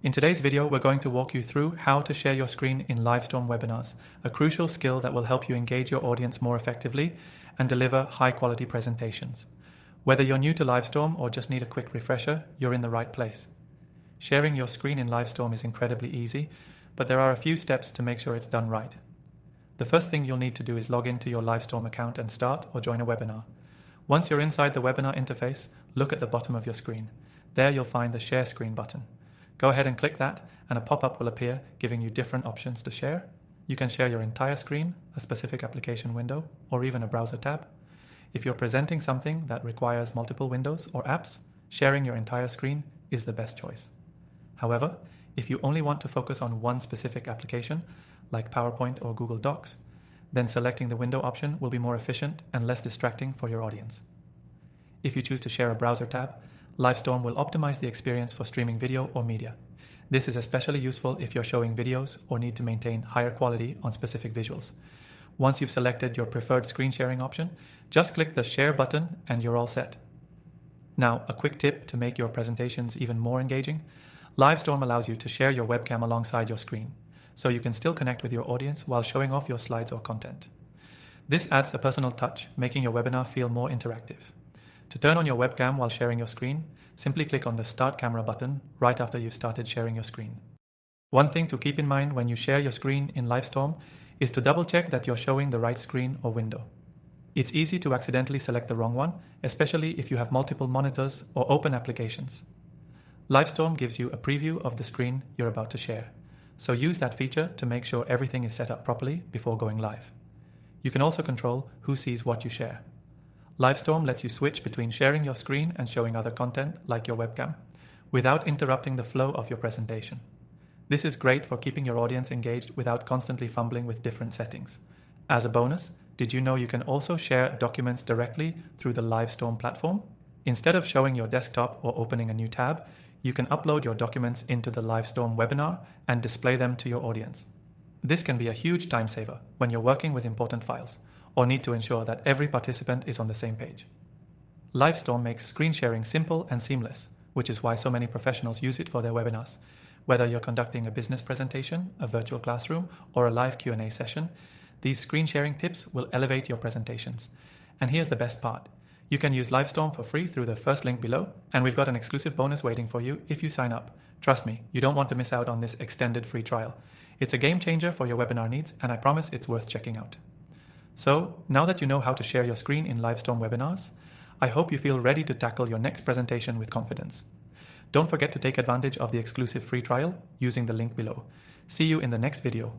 In today's video, we're going to walk you through how to share your screen in Livestorm webinars, a crucial skill that will help you engage your audience more effectively and deliver high-quality presentations. Whether you're new to Livestorm or just need a quick refresher, you're in the right place. Sharing your screen in Livestorm is incredibly easy, but there are a few steps to make sure it's done right. The first thing you'll need to do is log into your Livestorm account and start or join a webinar. Once you're inside the webinar interface, look at the bottom of your screen. There you'll find the Share Screen button. Go ahead and click that, and a pop-up will appear giving you different options to share. You can share your entire screen, a specific application window, or even a browser tab. If you're presenting something that requires multiple windows or apps, sharing your entire screen is the best choice. However, if you only want to focus on one specific application, like PowerPoint or Google Docs, then selecting the window option will be more efficient and less distracting for your audience. If you choose to share a browser tab, Livestorm will optimize the experience for streaming video or media. This is especially useful if you're showing videos or need to maintain higher quality on specific visuals. Once you've selected your preferred screen sharing option, just click the Share button and you're all set. Now, a quick tip to make your presentations even more engaging. Livestorm allows you to share your webcam alongside your screen, so you can still connect with your audience while showing off your slides or content. This adds a personal touch, making your webinar feel more interactive. To turn on your webcam while sharing your screen, simply click on the Start Camera button right after you've started sharing your screen. One thing to keep in mind when you share your screen in Livestorm is to double-check that you're showing the right screen or window. It's easy to accidentally select the wrong one, especially if you have multiple monitors or open applications. Livestorm gives you a preview of the screen you're about to share, so use that feature to make sure everything is set up properly before going live. You can also control who sees what you share. Livestorm lets you switch between sharing your screen and showing other content, like your webcam, without interrupting the flow of your presentation. This is great for keeping your audience engaged without constantly fumbling with different settings. As a bonus, did you know you can also share documents directly through the Livestorm platform? Instead of showing your desktop or opening a new tab, you can upload your documents into the Livestorm webinar and display them to your audience. This can be a huge time saver when you're working with important files or need to ensure that every participant is on the same page. Livestorm makes screen sharing simple and seamless, which is why so many professionals use it for their webinars. Whether you're conducting a business presentation, a virtual classroom, or a live Q&A session, these screen sharing tips will elevate your presentations. And here's the best part. You can use Livestorm for free through the first link below, and we've got an exclusive bonus waiting for you if you sign up. Trust me, you don't want to miss out on this extended free trial. It's a game changer for your webinar needs, and I promise it's worth checking out. So, now that you know how to share your screen in Livestorm webinars, I hope you feel ready to tackle your next presentation with confidence. Don't forget to take advantage of the exclusive free trial using the link below. See you in the next video.